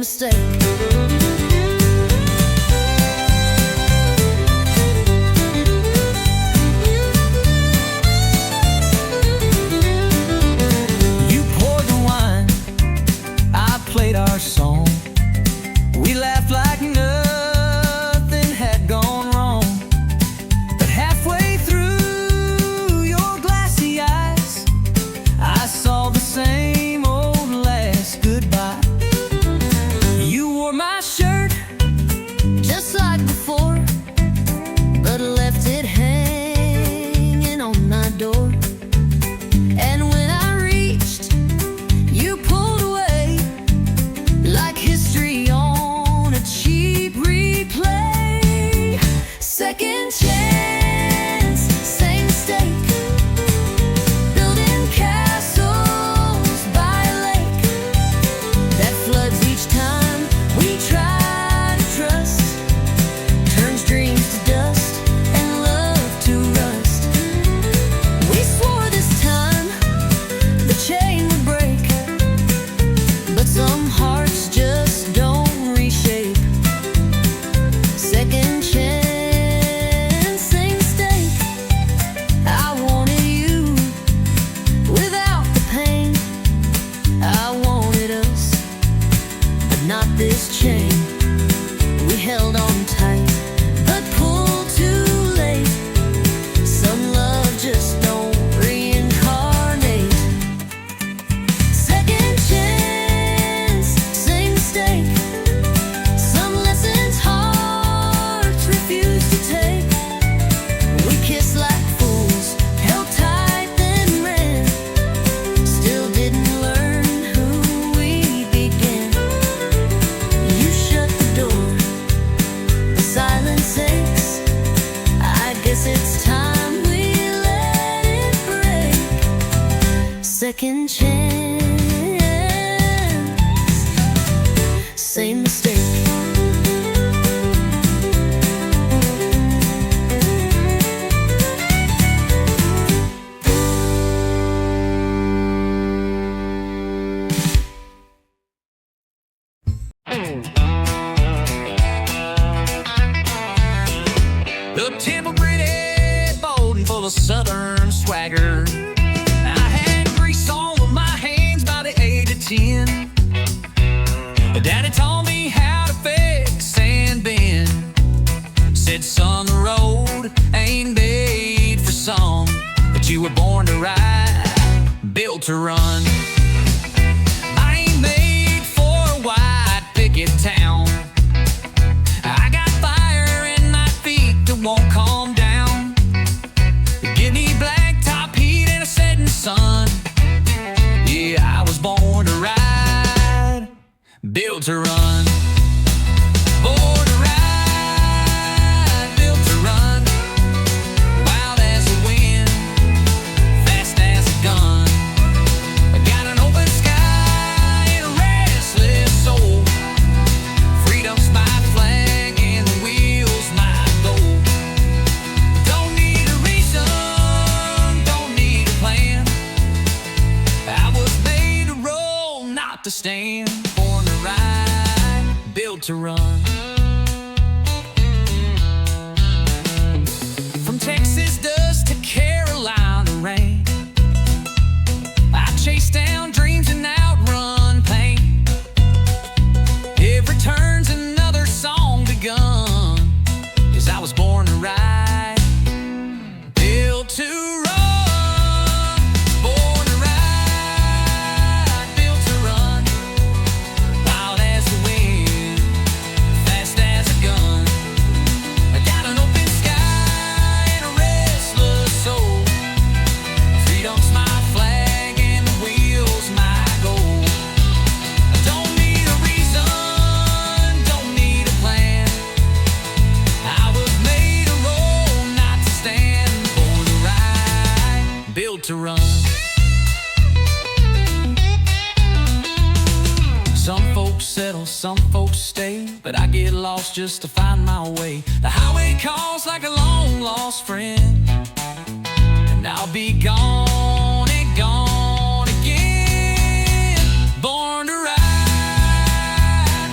mistake. Played our song. We laughed like nothing had gone wrong. But halfway through your glassy eyes, I saw the same old last goodbye. You wore my shirt just like before, but left it hanging on my door. And when I reached, you pulled away like history on a cheap replay. Second chance, same mistake. Building castles by a lake that floods each time we try to trust. Turns dreams to dust and love to rust. We swore this time the chain would break, but some hearts just don't reshape. Second chance, same mistake. I wanted you without the pain. I wanted us, but not this chain. We held on tight, but pulled too late. Some love just don't reincarnate. Second chance, same mistake. Some lessons hearts refuse to take. We kissed like fools, held tight then ran. Still didn't learn who we began. You shut the door, the silence aches. I guess it's time we let it break. Second chance, same mistake. the temple gritty, bold and full of southern swagger. I had grease all on my hands by the age of 10. Daddy taught me how to fix and bend. Said, son, the road ain't made for some, but you were born to ride, built to run. I ain't made for a white picket town. I got fire in my feet that won't calm down. Give me blacktop heat and a setting sun. Yeah, I was born to ride, built to run. Born to ride, built to run. Wild as the wind, fast as a gun. I got an open sky and a restless soul. Freedom's my flag and the wheel's my goal. Don't need a reason, don't need a plan. I was made to roll, not to stand. Born to ride, built to run. From Texas dust to Carolina rain, I chase down dreams and outrun pain. Every turn's another song begun, 'cause I was born to ride, built to run. Born to ride, built to run. Wild as the wind, fast as a gun. I got an open sky and a restless soul. Freedom's my flag and the wheel's my goal. I don't need a reason, don't need a plan. I was made to roll, not to stand. Born to ride, built to run. Some folks settle, some folks stay, but I get lost just to find my way. The highway calls like a long lost friend, and I'll be gone and gone again. Born to ride,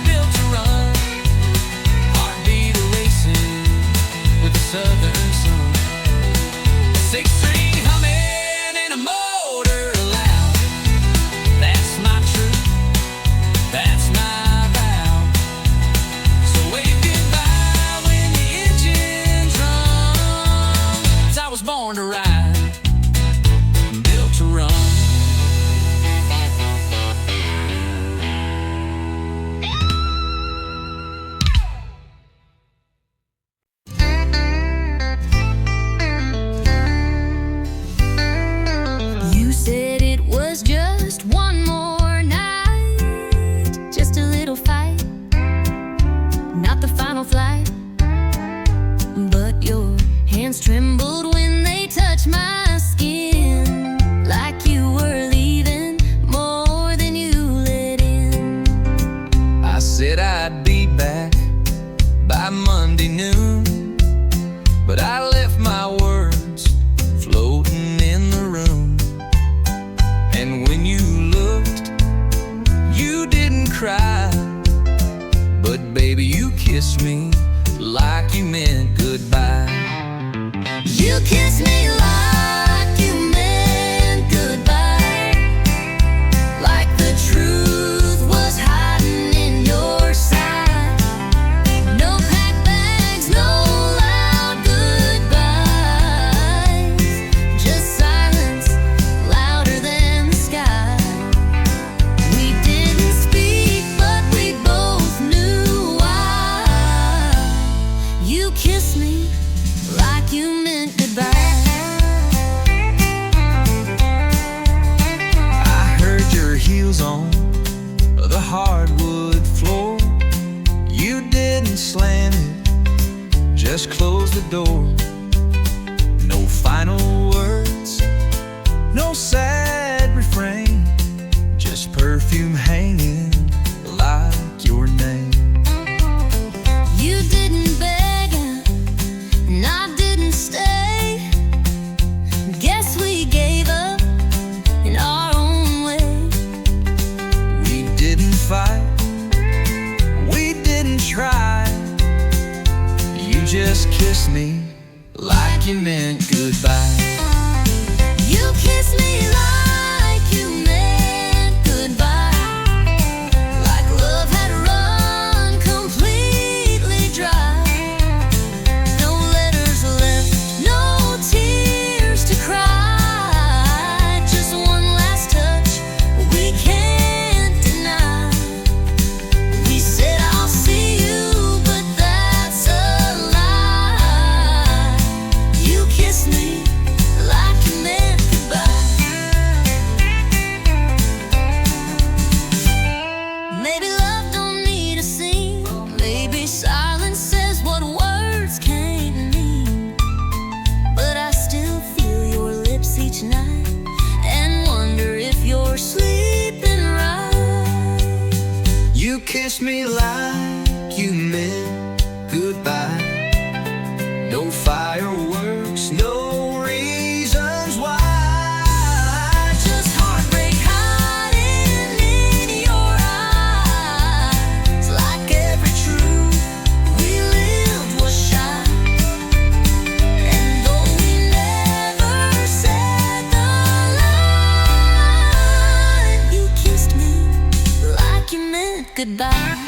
Said I'd be back by Monday noon, but I left my words floating in the room. And when you looked, you didn't cry, but baby, you kissed me like you meant goodbye. You kissed me like you meant goodbye, like the truth was hiding in your side. No packed bags, no loud goodbyes, just silence louder than the sky. We didn't speak, but we both knew why. You kissed me like you meant goodbye. I heard your heels on the hardwood floor. You didn't slam it, just closed the door. No final words, no sad refrain, just perfume hanging like your name. You didn't beg and I didn't stay. Guess we gave up in our own way. We didn't fight, we didn't try. You just kissed me like you meant goodbye. You kissed me like you meant goodbye, like love had run completely dry. No letters left, no tears to cry, just one last touch we can't deny. We said I'll see you, but that's a lie. You kissed me like you meant goodbye. Maybe love don't need a scene, maybe silence says what words can't mean. But I still feel your lips each night and wonder if you're sleeping right. You kissed me like you meant goodbye. No fireworks, no reasons why. Just heartbreak hiding in your eyes, like every truth we lived was shy. And though we never said the line, you kissed me like you meant goodbye.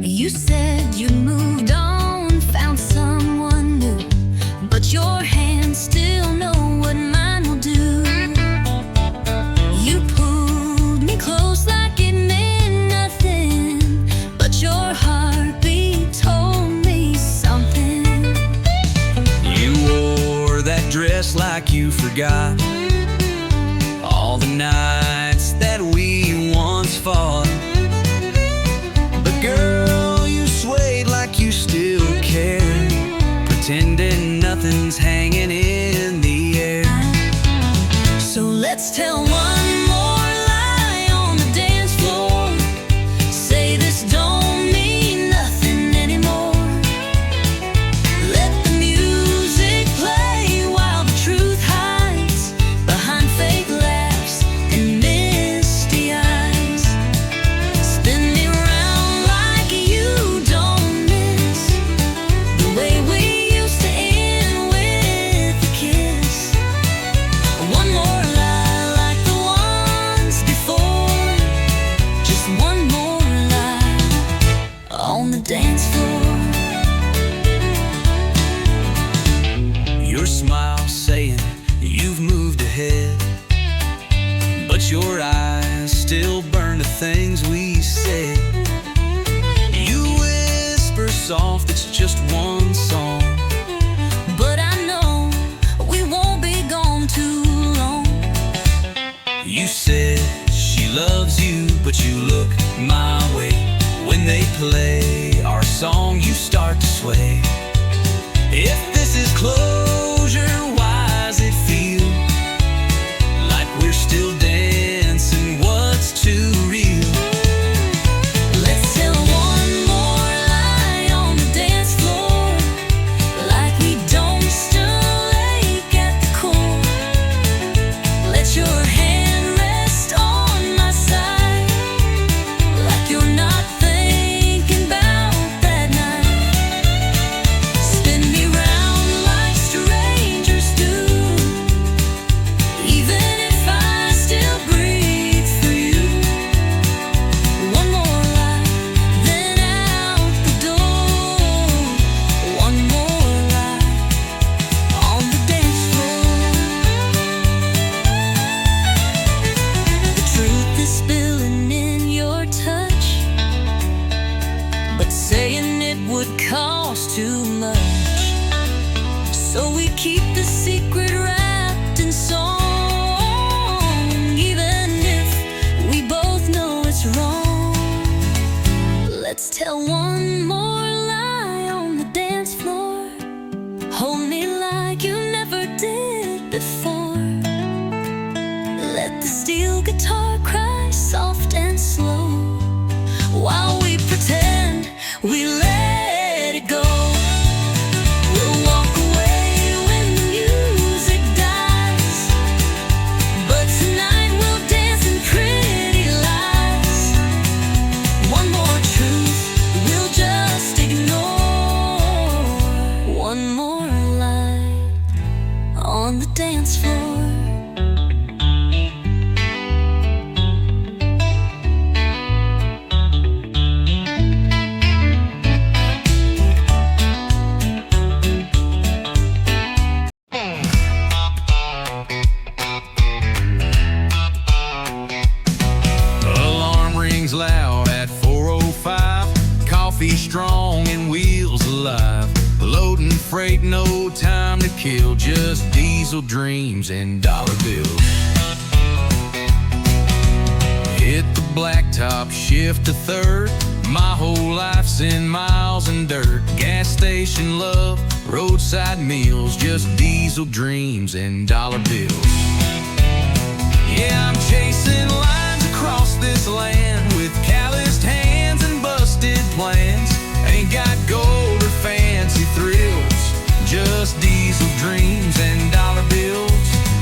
You said you moved on, found someone new, but your hands still know what mine will do. You pulled me close like it meant nothing, but your heartbeat told me something. You wore that dress like you forgot all the nights that we once fought. But girl, you swayed like you still cared, pretending nothing's hanging in the air. So let's tell one more lie on the dance floor. Say this don't mean nothing anymore. Let the music play while the truth hides behind fake laughs and misty eyes. Spin me round like you don't miss the way we used to end with a kiss. One more lie like the ones before, just one more lie on the dance floor. Your smile saying you've moved ahead, but your eyes still burn the things we said. You whisper soft, it's just one song, But I know we won't be gone my way. When they play our song, you start to sway. If this is closure, why does it feel like we're still dancing? What's too real? Let's tell one more lie on the dance floor, like we don't still ache at the core. Let your hand rest on my side, like you're not thinking about that night. Spin me round like strangers do, even if I still breathe through you. One more lie, then out the door. One more lie on the dance floor. The truth is spilling in your touch, but saying it would cost too much. So we keep the secret wrapped in song, even if we both know it's wrong. Let's tell one more lie on the dance floor. Hold me like you never did before. Let the steel guitar cry soft and slow, while we pretend we let it go. We'll walk away when the music dies, but tonight we'll dance in pretty lies. One more truth we'll just ignore. One more lie on the dance floor. Alarm rings loud at 4:05. Coffee strong and wheels alive. Loading freight, no time to kill. Just diesel dreams and dollar bills. Hit the blacktop, shift to third. My whole life's in miles and dirt. Gas station love, roadside meals. Just diesel dreams and dollar bills. Yeah, I'm chasing lines across this land with calloused hands and busted plans. Ain't got gold or fancy thrills, just diesel dreams and dollar bills.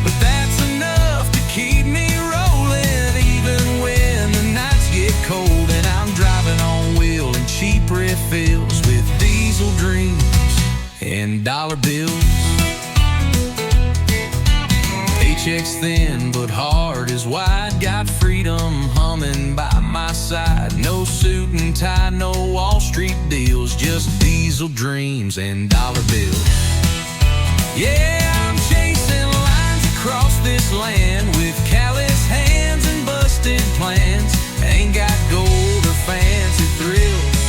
But that's enough to keep me rolling, even when the nights get cold and I'm driving on wheel and cheap refills with diesel dreams and dollar bills. Paycheck's thin, but heart is wide. Got freedom humming by my side. No suit and tie, no Wall Street deals. Just diesel dreams and dollar bills. Yeah, I'm chasing lines across this land with callous hands and busted plans. Ain't got gold or fancy thrills,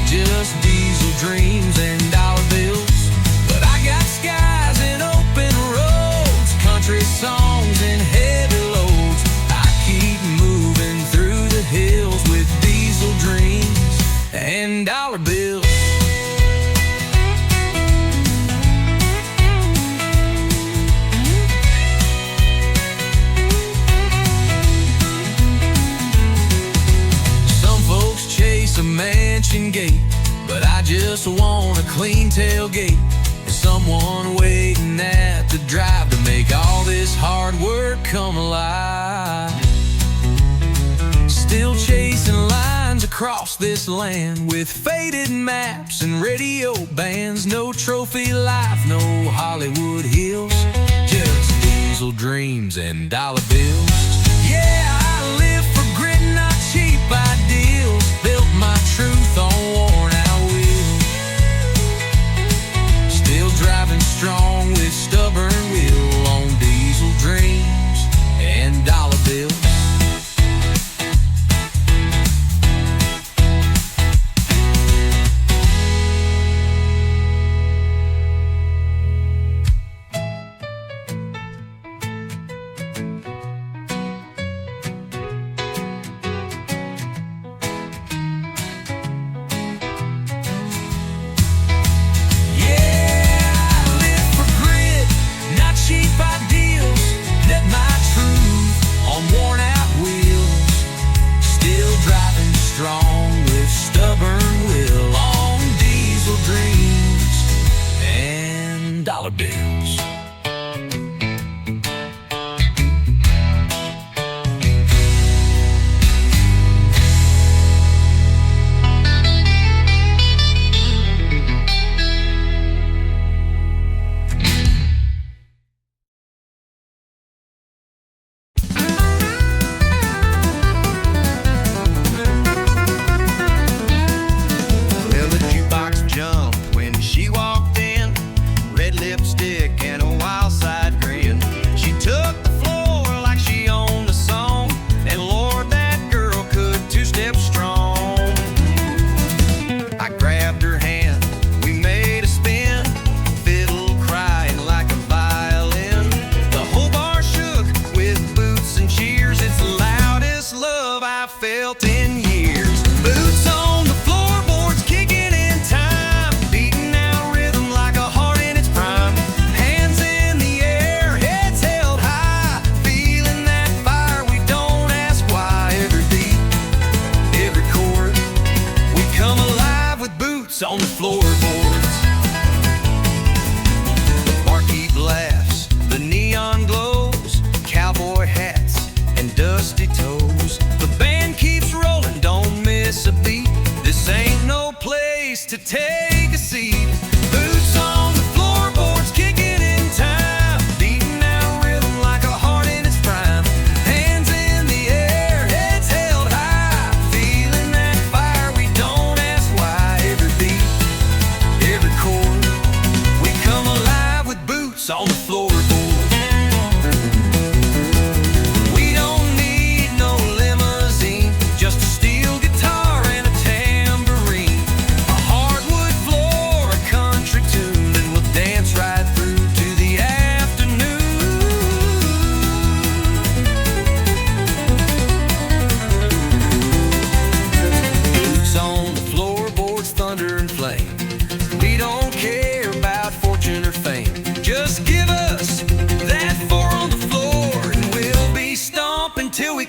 just diesel dreams and dollar bills. But I got skies and open roads, country songs and heavy loads. I keep moving through the hills with diesel dreams and dollar bills. Some folks chase a mansion gate, but I just want a clean tailgate and someone waiting at the drive to make all this hard work come alive. Still chasing lines across this land with faded maps and radio bands. No trophy life, no Hollywood hills, just diesel dreams and dollar bills. Yeah, I live for grit, not cheap ideals. Built my truth on worn out wheels. Still driving strong with stubborn will on diesel dreams and dollar bills.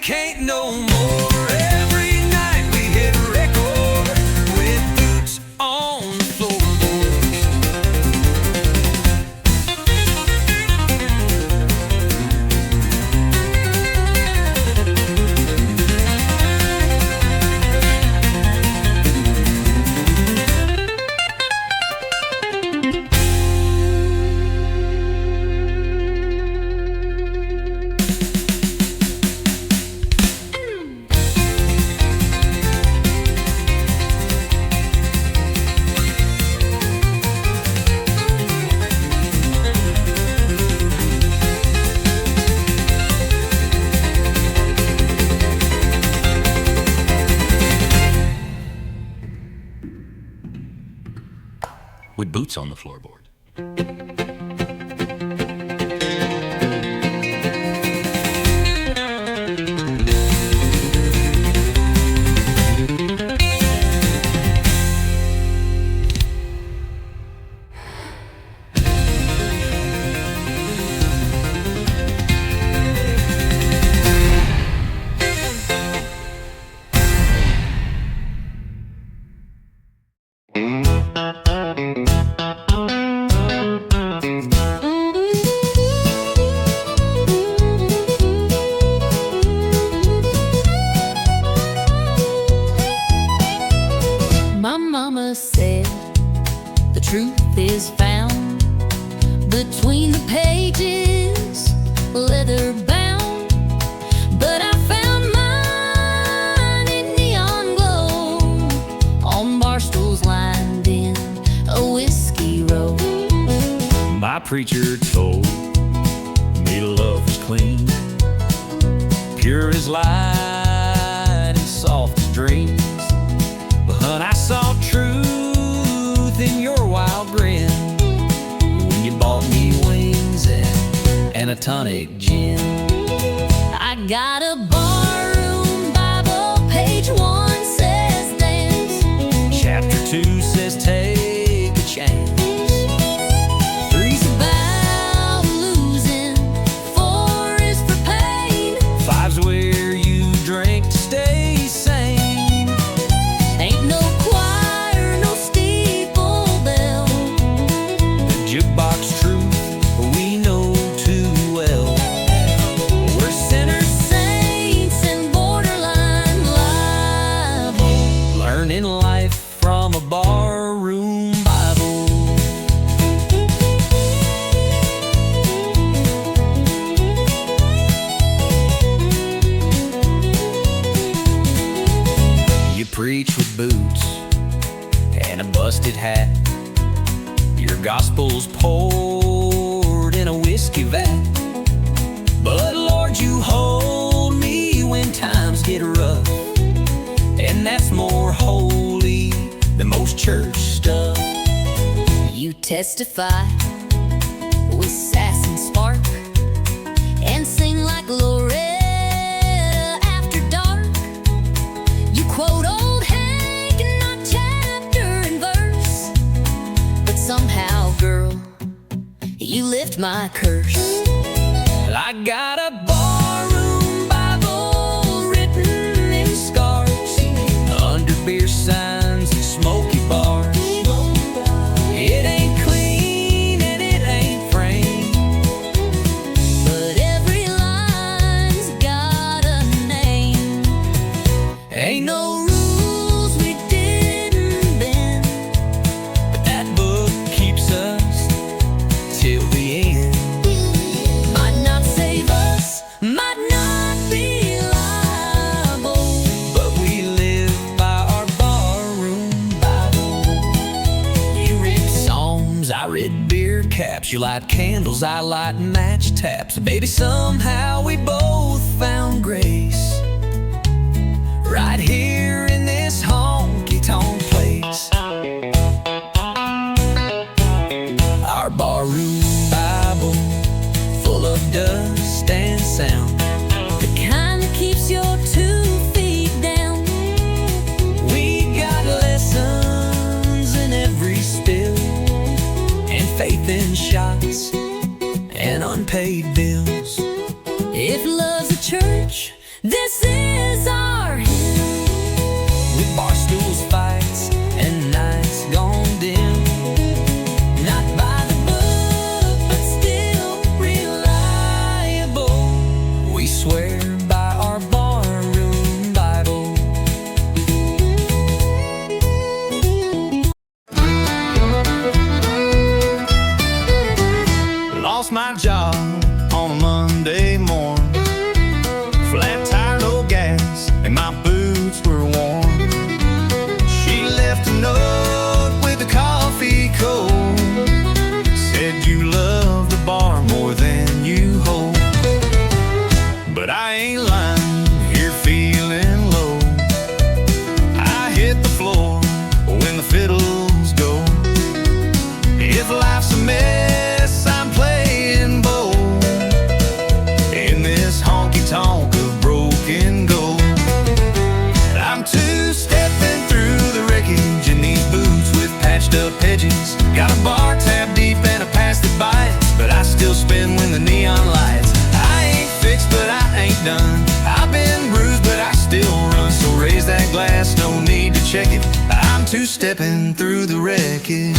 can't no more. Every night we hit record with boots on the floorboard. With boots on the floorboard. My mama said the truth is found between the pages, leather bound. But I found mine in neon glow on bar stools lined in a whiskey row. My preacher told me love was clean, pure as light and soft as dreams. But I saw truth in your wild grin when you bought me wings and a tonic gin. I got a barroom Bible, page 1 says dance, Chapter 2 says take a chance. 3's about losing, 4 is for pain, 5's where you drink to stay sane. ain't no choir, no steeple bell, The jukebox truth we know too well. We're sinners saints and borderline liable, learning life from a barroom Bible. You preach with boots and a busted hat. Your gospel's poured in a whiskey vat. But Lord, you hold me when times get rough, and that's more holy than most church stuff. you testify with sass and spark, and sing like Loretta after dark. You quote old Hank and not chapter and verse, but somehow, girl, you lift my curse. I got a barroom Bible written in scars, under beer signs and smoky bars. It ain't clean and it ain't framed, But every line's got a name. ain't no rules we didn't bend, but that book keeps us till the end. Might not save us, might not be liable, But we live by our barroom Bible. You read psalms, I read beer caps. You light candles, I light match taps. Baby, somehow we both found grace right here in this honky-tonk place. Our barroom Bible, full of dust and sound. the kind that keeps your 2 feet down. We got lessons in every spill, and faith in shots and unpaid bills. If love's a church, This is our hymn, with bar stools, fights, and nights gone dim. Not by the book, but still reliable. We swear by our barroom Bible. Lost my job on a Monday morn. Flat tire, no gas, and my boots were warm. She left a note with the coffee cold. Said you love the bar more than you hold. But I ain't lying, here feeling low. I hit the floor when the fiddles go. If life's a mess, I'm playing bold in this honky-tonk of broken gold. I'm two-stepping through the wreckage in these boots with patched up edges. Got a bar tab deep and a pass that bites, but I still spin when the neon lights. I ain't fixed, but I ain't done. I've been bruised, but I still run. So raise that glass, no need to check it. I'm two-stepping through the wreckage.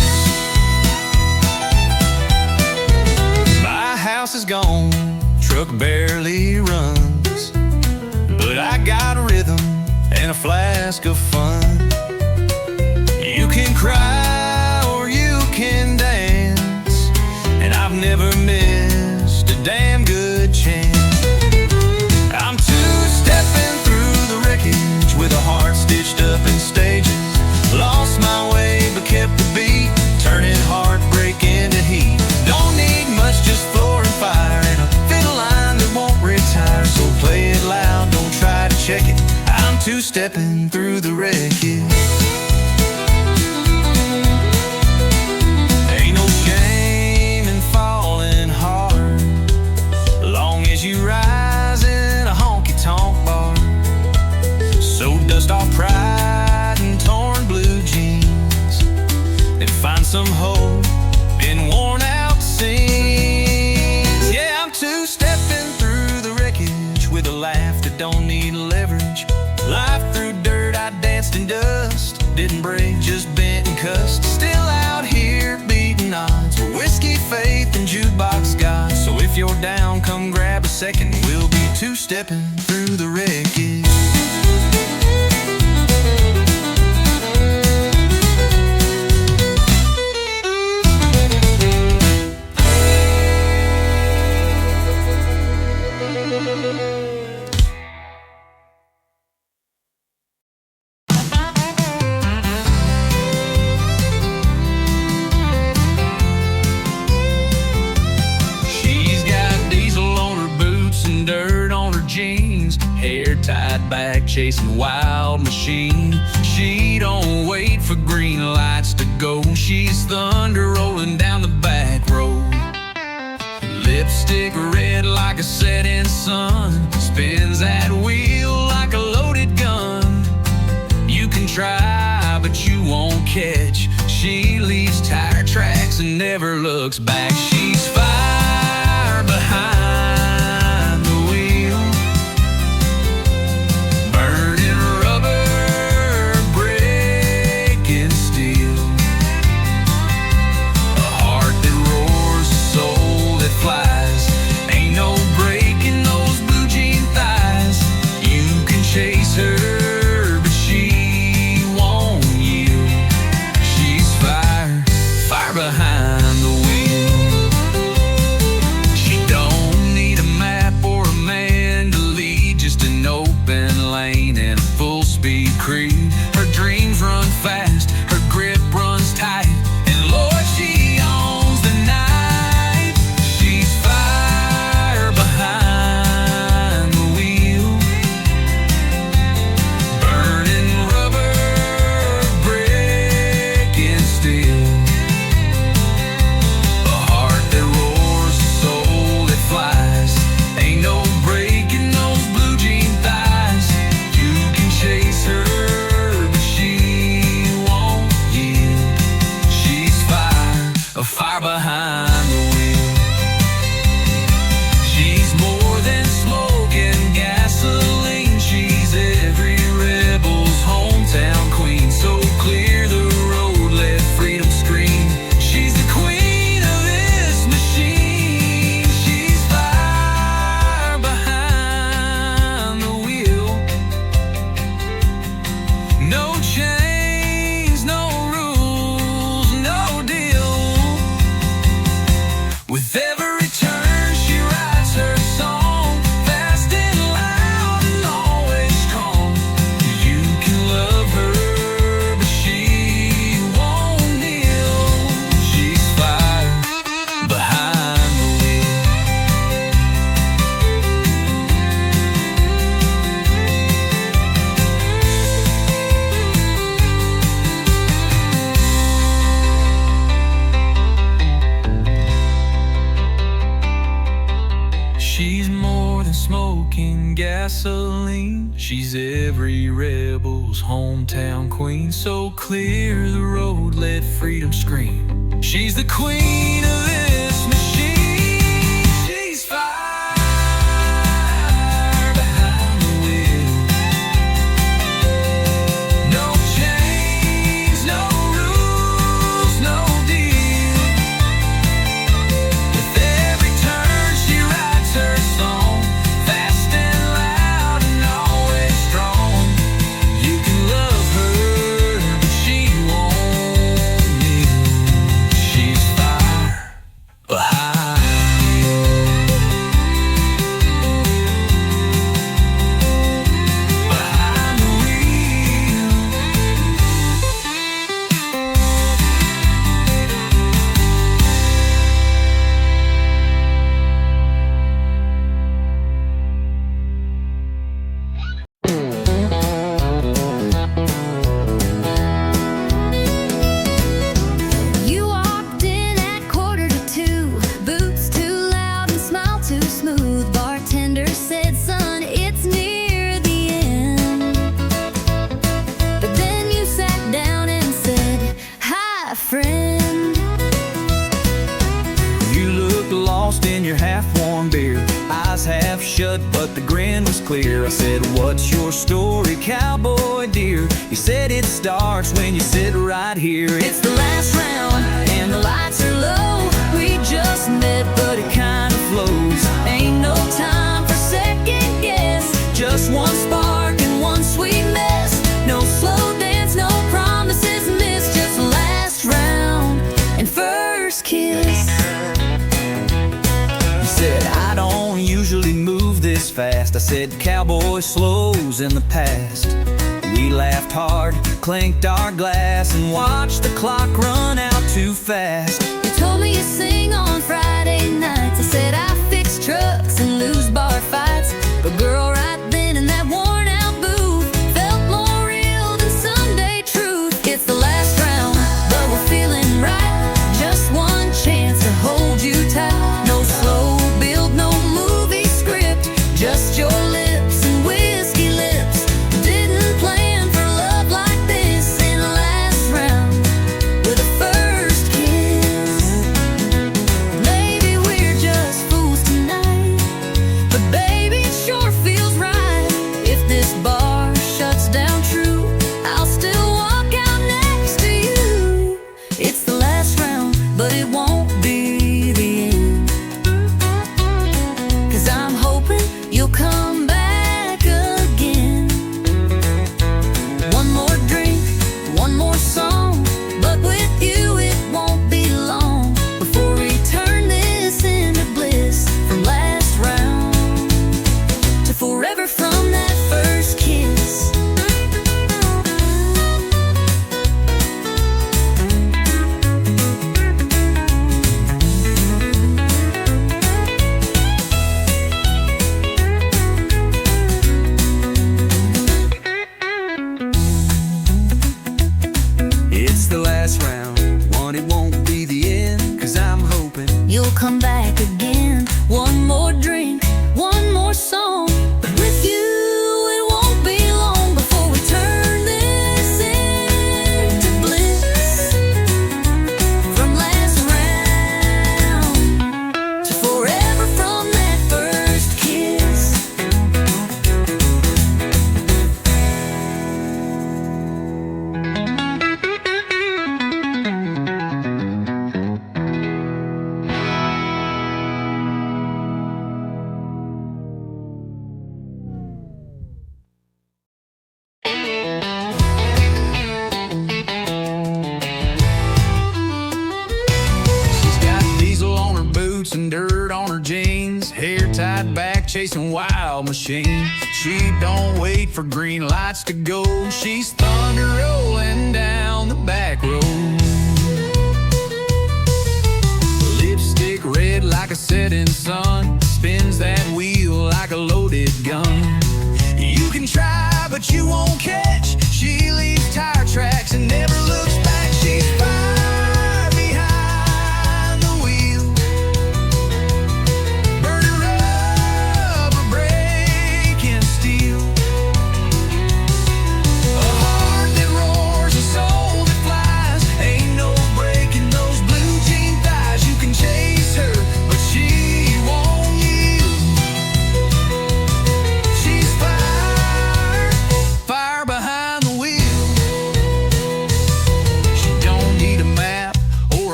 My house is gone, truck barely runs, but I got a rhythm and a flask of fun. You can cry or you can dance, and I've never missed a damn good chance. I'm two-stepping through the wreckage with a heart stitched up in stages. Lost my way but kept the beat, turning heartbreak into heat. Don't need much, just floor and fire, and a fiddle line that won't retire. So play it loud, don't try to check it. I'm two-stepping through the wreckage. Ain't no shame in falling hard, long as you rise in a honky-tonk bar. So dust off pride and torn blue jeans, and find some hope in worn-out scenes. Yeah, I'm two-stepping through the wreckage with a laugh that don't need leverage. Life through dirt, I danced in dust. Didn't break, just bent and cussed. Still out here beating odds with whiskey, faith, and jukebox God. So if you're down, come grab a second. We'll be two-stepping through the wreckage. Tied back, chasing wild machine. She don't wait for green lights to go. She's thunder rolling down the back road. Lipstick red like a setting sun, spins that wheel like a loaded gun. You can try, but you won't catch. She leaves tire tracks and never looks back. She's fire behind the wheel, burning rubber, breaking steel. A heart that roars, a soul that flies. Ain't no breaking those blue jean thighs. You can chase her, but she won't yield. She's fire, fire behind the wheel. smoking gasoline. She's every rebel's hometown queen. So clear the road, let freedom scream. She's the queen of this machine. She's fire behind the wheel. No chains, no rules, no deal. With every turn she writes her song, fast and loud and always strong. You can love her, but she won't kneel. She's fire behind. Behind the wheel. You walked in at 1:45, boots too loud and smile too smooth. Bartender said, son, it's near the end. But then you sat down and said, hi, friend. You looked lost in your half-warm beer, eyes half shut, but the grin was clear. I said, what's your story, cowboy dear? You said it starts when you sit right here. It's the last round and the lights are low. We just met, but it kind of flows. Ain't no time for second guess. Just one Spark and one sweet mess. No slow dance, no promises missed. Just last round and first kiss. You said, I don't usually move this fast. I said, cowboy slows in the past. We laughed hard, clinked our glass, and watched the clock run out too fast. You told me you sing on Friday nights. I said I fix trucks and lose bar fights. But girl, right then in that worn out booth felt more real than Sunday truth. It's the last round, but we're feeling right. Just one chance to hold you tight. No slow build, no movie script. Just your lips and whiskey lips. Didn't plan for love like this. In the last round with a first kiss. Maybe we're just fools tonight, but baby, it sure feels right. If this bar shuts down true, I'll still walk out next to you. It's the last round, but it won't be the end. 'Cause I'm hoping you'll come back again. One more drink, one more song, but with you it won't be long before we turn this into bliss. From last round to forever from that first kiss. It's the last round, one, it won't be the end. 'Cause I'm hoping You'll come back again. One more drink, one more song, but with you it won't be long before we turn this into bliss. From last round to forever from that first kiss. she's got diesel on her boots and dirt on her jeans, hair tied back, chasing wild machines. She don't wait for green lights to go. She's thunder rolling down the back road. Lipstick red like a setting sun, spins that wheel like a loaded gun. You can try, but you won't catch. She leaves tire tracks and never looks back. She's fire behind the wheel, burning rubber,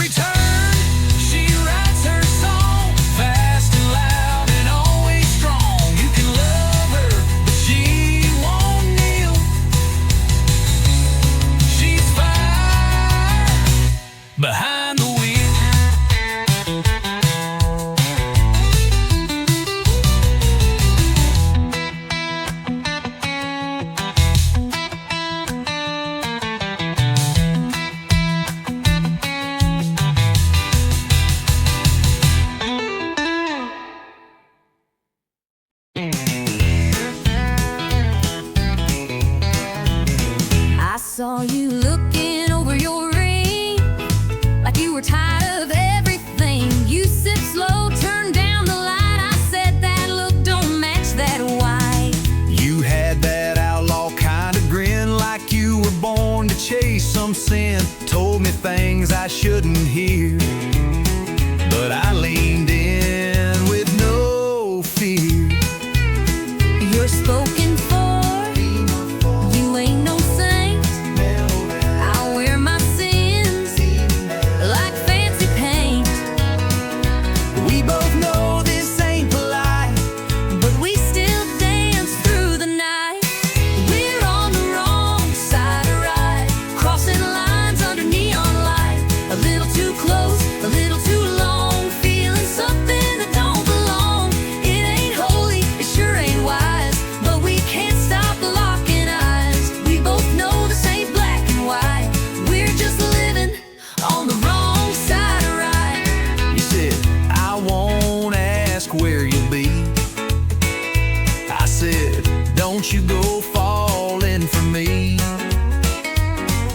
every turn, she writes her song, fast and loud and always strong. You can love her, but she won't kneel. She's fire behind the wheel. I saw you looking over your ring, like you were tired of everything. You sipped slow, turned down the light. I said that look don't match that white. You had that outlaw kind of grin, like you were born to chase some sin. Told me things I shouldn't hear, but I leaned in with no fear. You're spoken for, you ain't no saint. I wear my sins like fancy paint. We both know this ain't polite, But we still dance through the night. We're on the wrong side of right, crossing lines under neon light. A little too close, a little too long, feeling something that don't belong. It ain't holy, it sure ain't wise, but we can't stop locking eyes. We both know this ain't black and white. We're just living on the wrong side of right. you said, I won't ask where you'll be. I said, don't you go falling for me.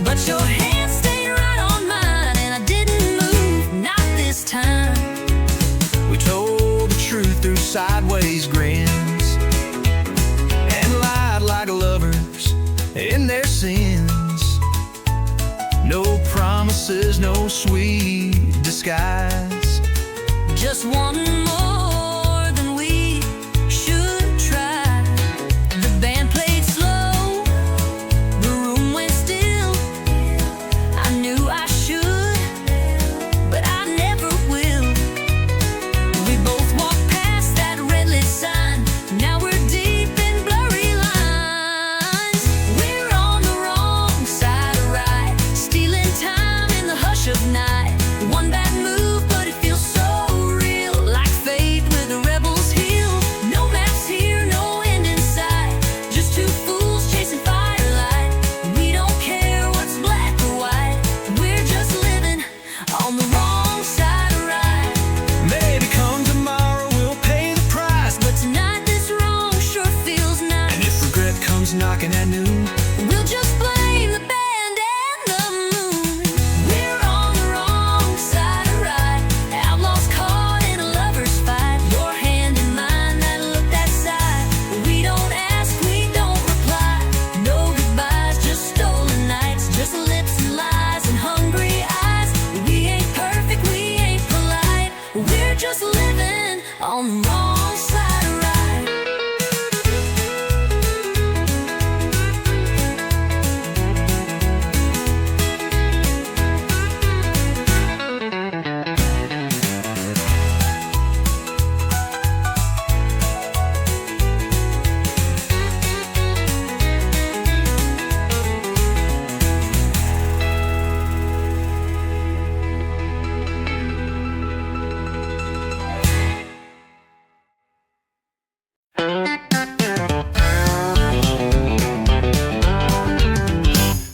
But your hand stayed right on mine, and I didn't move, not this time. We told the truth through sideways grins, and lied like lovers in their sins. No promises, no sweet disguise. Just one more than we should try. The band played slow, the room went still. I knew I should, but I never will. We both walked past that red lit sign. Now we're deep in blurry lines. We're on the wrong side of right, stealing time in the hush of night. One bad move, but it feels so real, like fate with the rebel's heel. No maps here, no end in sight, just two fools chasing firelight. We don't care what's black or white, we're just living on the wrong side of right. Maybe come tomorrow we'll pay the price, But tonight this wrong sure feels and nice. if regret comes knocking at noon, We'll just blame the band and the moon. We're on the wrong side of right, outlaws caught in a lover's fight. Your hand in mine, that look, that side. We don't ask, we don't reply. No goodbyes, just stolen nights, just lips and lies and hungry eyes. We ain't perfect, we ain't polite. We're just living on the wrong side of right.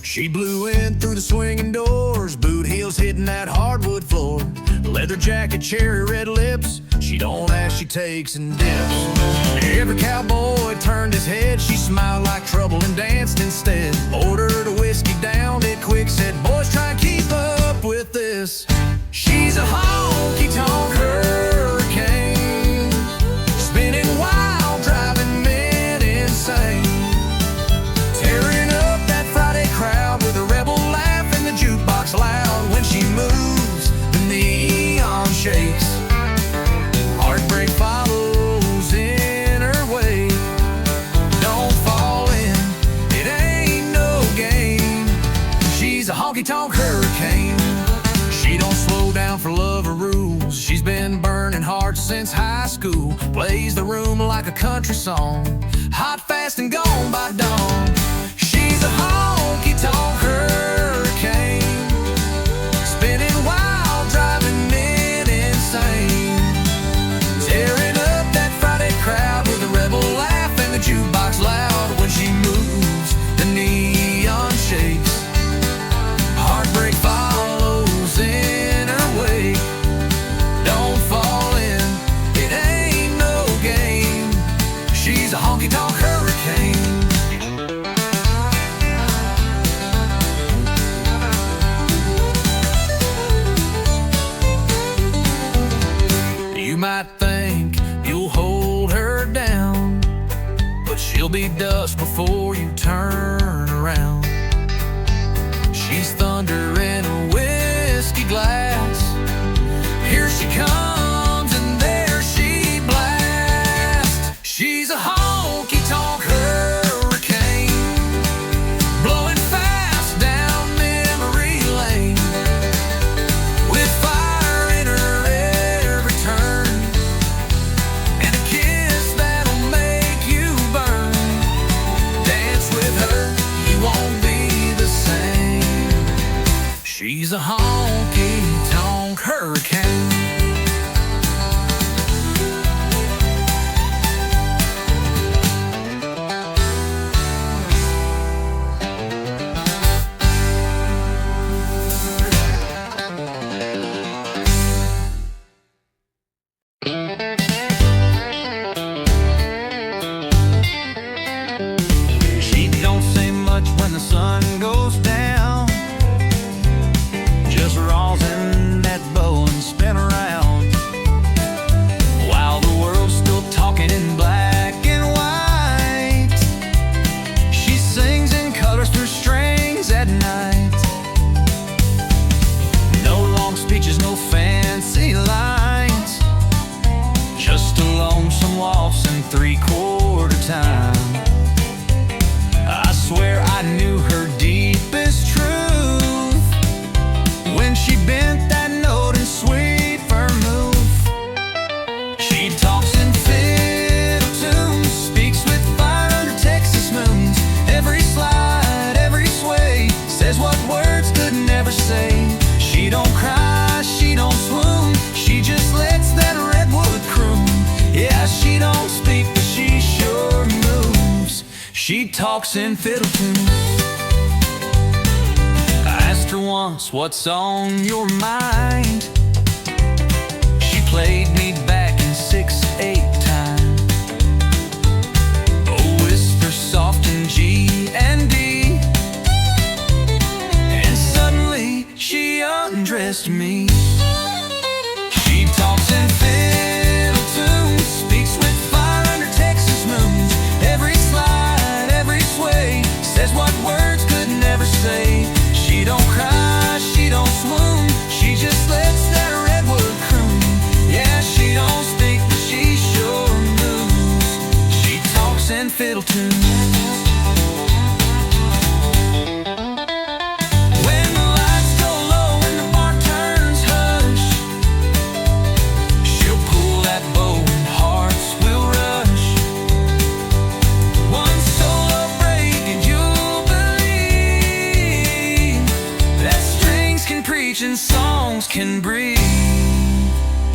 she blew in through the swinging doors, boot heels hitting that hardwood floor. Leather jacket, cherry red lips, she don't ask, she takes and dips. Every cowboy turned his head, she smiled like trouble and danced instead. Ordered a whiskey, downed it quick, said, boys, try and keep up with this. She's a honky-tonk hurricane, spinning wild, driving men insane. Tearing up that Friday crowd with a rebel laugh and the jukebox loud. When she moves, the neon shakes. Heartbreak follows in her way. Don't fall in, it ain't no game. She's a honky-tonk hurricane. She don't slow sweetheart since high school. Plays the room like a country song. Hot, fast, and gone by dawn. She's a honky-tonk hurricane, spinning wild, driving men insane. Tearing up that Friday crowd with a rebel laugh and the jukebox loud. When she moves, the neon shakes. Heartbreak follows in her wake. Don't fall in, it ain't no game. She's a honky-tonk hurricane. You might think you'll hold her down, but she'll be dust before you turn around. She's thunder in a whiskey glass. Here she comes and there she blasts. She's a honky-tonk hurricane, blowing fast down memory lane, with fire in her every turn, and a kiss that'll make you burn. Dance with her, you won't be the same. She's a honky-tonk hurricane. She don't say much when the sun goes down, just rosin that bow and spin around, while the world's still talking in black and white. She sings in colors through strings at night. No long speeches, no fancy lines, just a lonesome waltz in three-quarter time. I swear I knew her deepest truth when she bent that note in sweet vermouth. She talks in fiddle tunes, speaks with fire under Texas moons. Every slide, every sway, says what words could never say. She don't cry, she don't swoon, she just lets that redwood croon. Yeah, she don't speak, but she sure moves. She talks in fiddle tunes. I asked her once, what's on your mind? She played me back in 6/8 time. A whisper soft in G and D, and suddenly she undressed me. She talks in fiddle tunes, speaks with fire under Texas moons. Every slide, every sway, says what words could never say. She don't cry, she don't swoon, she just lets that redwood croon. Yeah, she don't speak, but she sure moves. She talks in fiddle tunes. When the lights go low and the bar turns hush, she'll pull that bow and hearts will rush. One solo break and you'll believe that strings can preach and songs can breathe.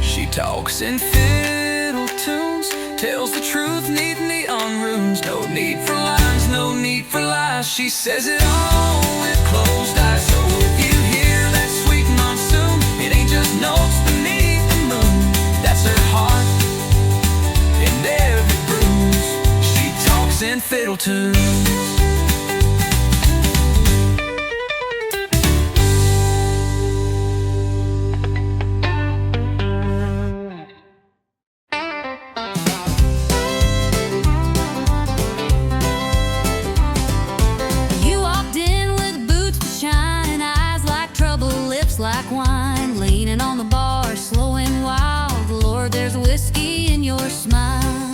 She talks in fiddle tunes, tells the truth, need neon runes. No need for lines, no need for lies. She says it all with closed eyes. So if you hear that sweet monsoon, it ain't just notes beneath the moon. That's her heart in every bruise. She talks in fiddle tunes. You walked in with boots that shine and eyes like trouble, lips like wine, leaning on the bar, slow and wild. Lord, there's whiskey in your smile.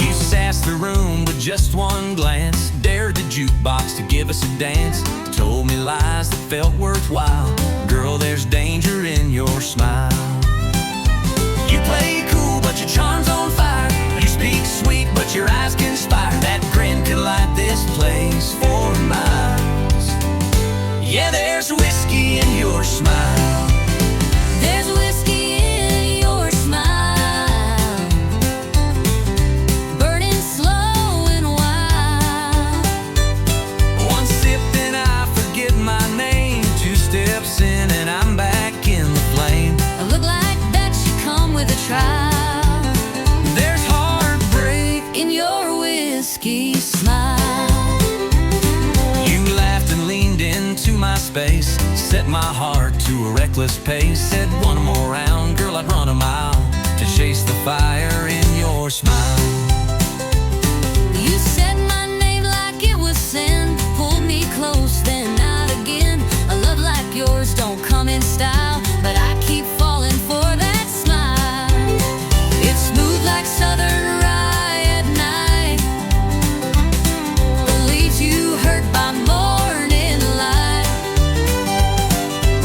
You sassed the room with just one glance, dared the jukebox to give us a dance, told me lies that felt worthwhile. Girl, there's danger in your smile. You played heart to a reckless pace. Said one more round, girl, I'd run a mile to chase the fire in your smile. You said my name like it was sin, pulled me close, then not again. A love like yours don't come in style, but I keep falling for that smile. It's smooth like southern rye at night, but leaves you hurt by morning light.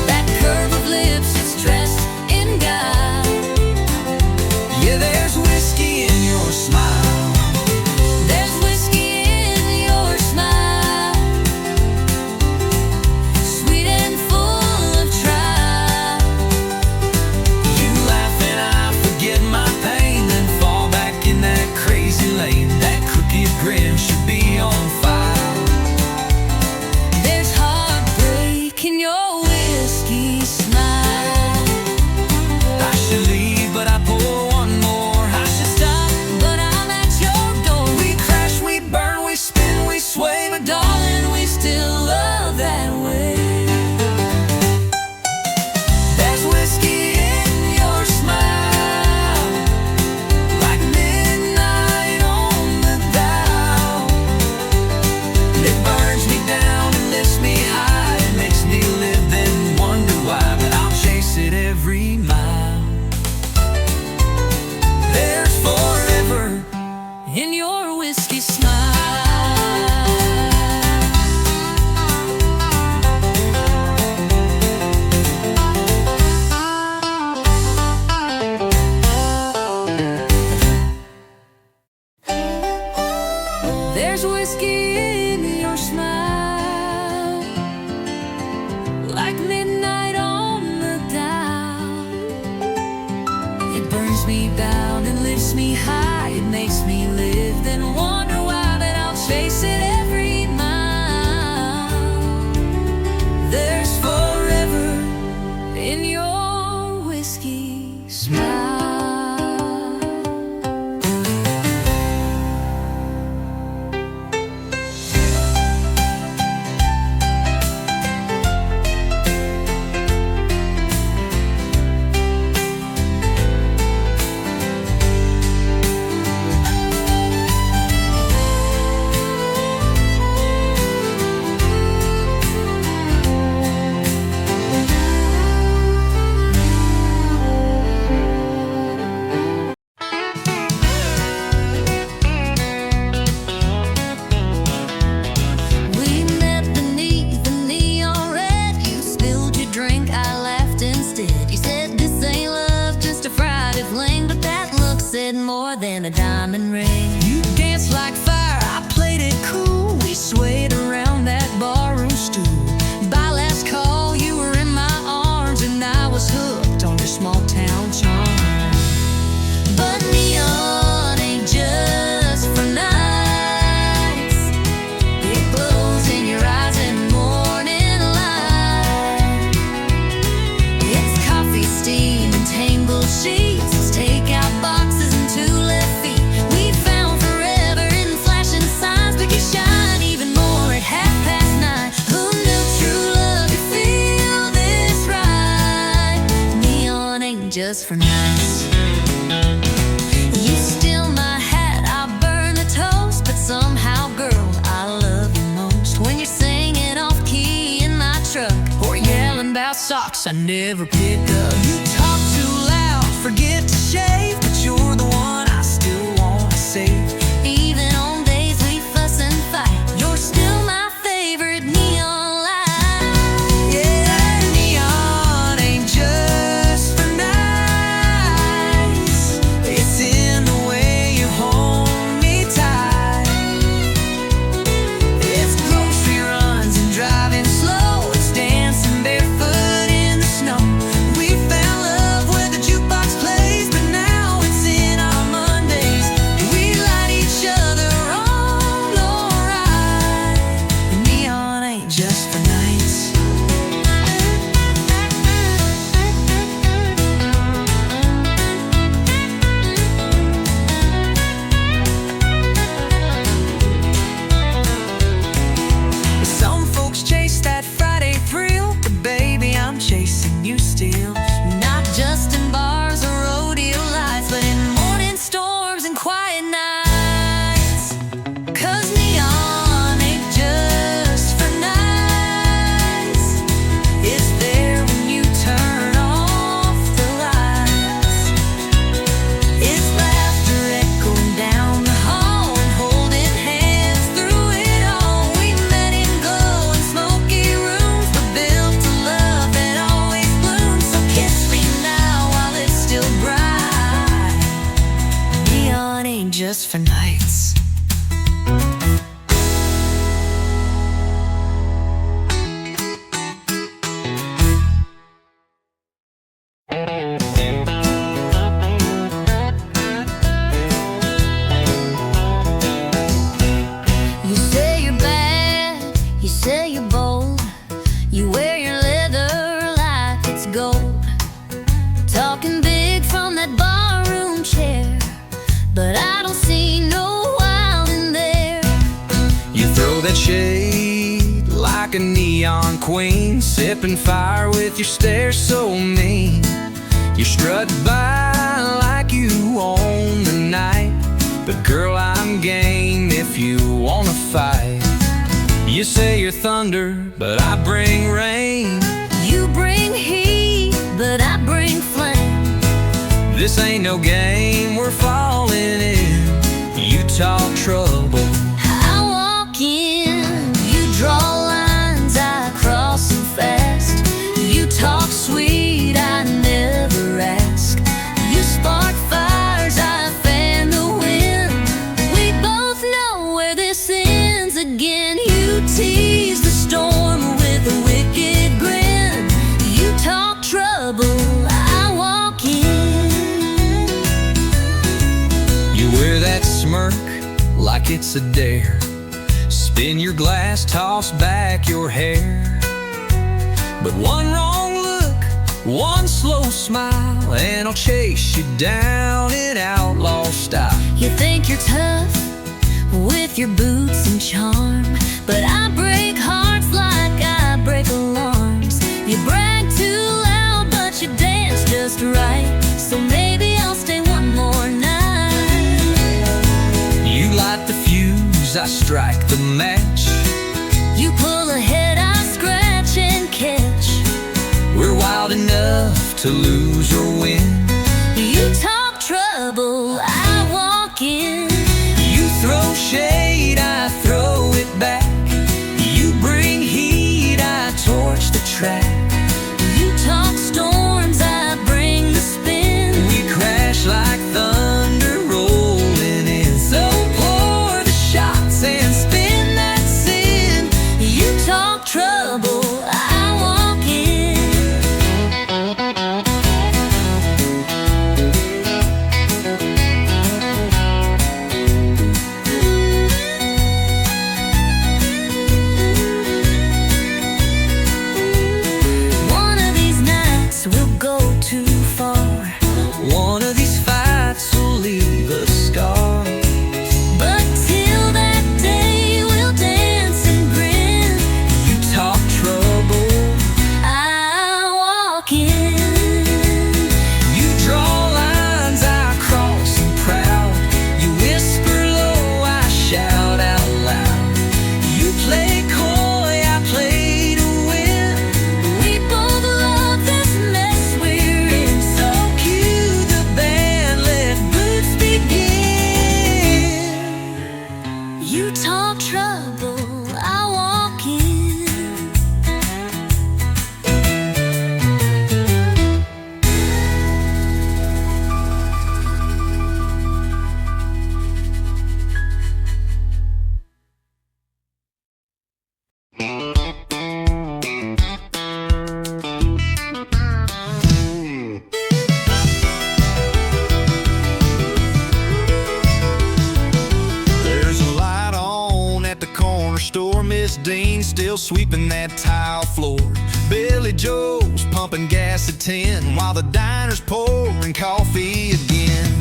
That curve of lips, it's dressed in guile. Yeah, there's whiskey in your smile. There's whiskey in your smile, sweet and full of trial. You laugh and I forget my pain, then fall back in that crazy lane. That crooked grin should be on fire. There's heartbreak in your whiskey smile. I should leave, but I pour one more. I should stop, But I'm at your door. we crash, we burn, we spin, we sway, but Darling, we still love that way. there's whiskey in your smile, like midnight on the dial. It burns me down and lifts me high. It makes me live, then wonder why, but I'll chase it every mile. There's forever In your whiskey smile. There's whiskey in your smile, like midnight on the dial. It burns me down and lifts me high. It makes me live, then wonder why, that I'll chase it every mile. There's forever in your whiskey smile. We met beneath the neon red. You spilled your drink, I laughed instead. You said this ain't love, just a Friday fling, but that look said more than a diamond ring. You danced like fire, I played it cool. We swayed around that barroom stool. By last call, you were in my arms, and I was hooked on your small town charm. But neon ain't just for nights. It glows in your eyes in morning light. It's coffee, steam, and tangled sheets. It's takeout boxes and two left feet. We found forever in flashing signs, but you shine even more at 9:30. Who knew true love could feel this right? Neon ain't just for nights. You steal my hat, I burn the toast, but somehow, girl, I love you most when you're singing off key in my truck, or yelling about socks I never pick up. You talk too loud, forget to shave, but you're the one I still want to save. Even on days we fuss and fight, you're still my favorite neon light. Yeah, neon ain't just for nights. It's in the way you hold me tight. It's grocery runs and driving slow. It's dancing barefoot in the snow. We like a neon queen, sipping fire with your stare so mean. You strut by like you own the night, but girl, I'm game if you wanna fight. You say you're thunder, but I bring rain. You bring heat, but I bring flame. This ain't no game, we're falling in. You talk trouble, I walk in. You draw lines, I cross them fast. You talk sweet, I never ask. You spark fires, I fan the wind. We both know where this ends again. You tease the storm with a wicked grin. You talk trouble, I walk in. you wear that smirk like it's a dare. Spin your glass, toss back your hair. But one wrong look, one slow smile, and I'll chase you down in outlaw style. You think you're tough with your boots and charm, but I break hearts like I break alarms. You brag too loud, but you dance just right. So maybe I'll stay one more night. You light the fuse, I strike the match. You pull ahead, I scratch and catch. We're wild enough to lose or win. You talk trouble, I walk in. You throw shade, I throw it back. You bring heat, I torch the track. You talk storms, I bring the spin. We crash like thunder rolling in. So pour the shots and spin that sin. You talk trouble, I walk in. One of these nights we'll go too far. One of these fights will leave a scar. But till that day we'll dance and grin. You talk trouble, I walk in. you draw lines, I cross them proud. You whisper low, I shout out loud. You play coy, I play to win. We both love this mess we're in. So cue the band, let boots begin. You talk trouble, I walk in. There's a light on at the corner store. Miss Dean's still sweeping that tile floor. Billy Joe's pumping gas at 10 while the diner's pouring coffee again.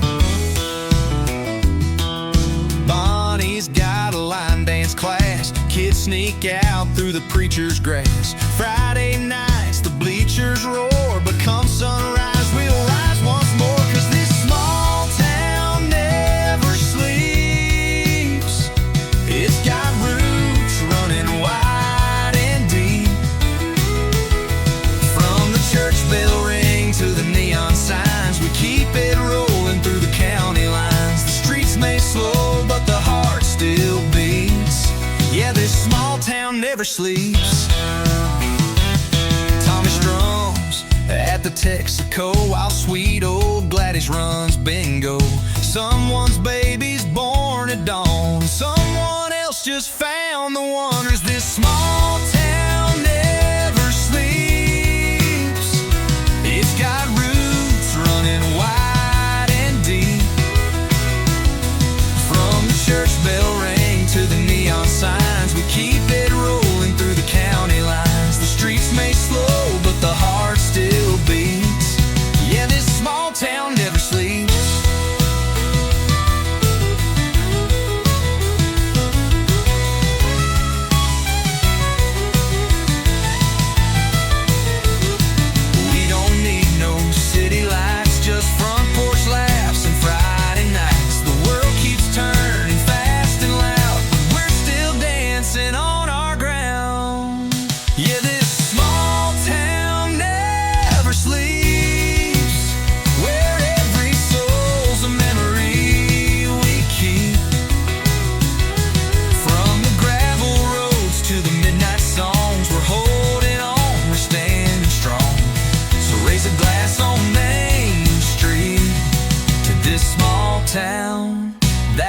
Bonnie's got a line dance class. Kids sneak out through the preacher's grass. Friday nights the bleachers roar, but come sunrise we'll rise once more. 'Cause this small town never sleeps. It's got roots running wide and deep. From the church bell ring to the neon signs, we keep it rolling through the county lines. The streets may slow, but the heart still beats. Yeah, this small town never sleeps. Tommy strums at the Texaco while sweet old Gladys runs bingo. Someone's baby's born at dawn. Someone else just found the wonders. This small town never sleeps. It's got roots running wide and deep. From the church bell ring to the neon signs, we keep it rolling through the county lines. The streets may slow, but the heart still beats. Yeah, this small town never sleeps.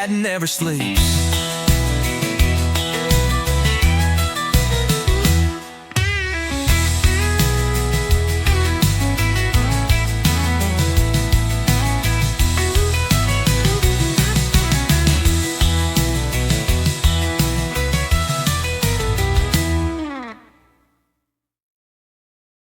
that never sleeps.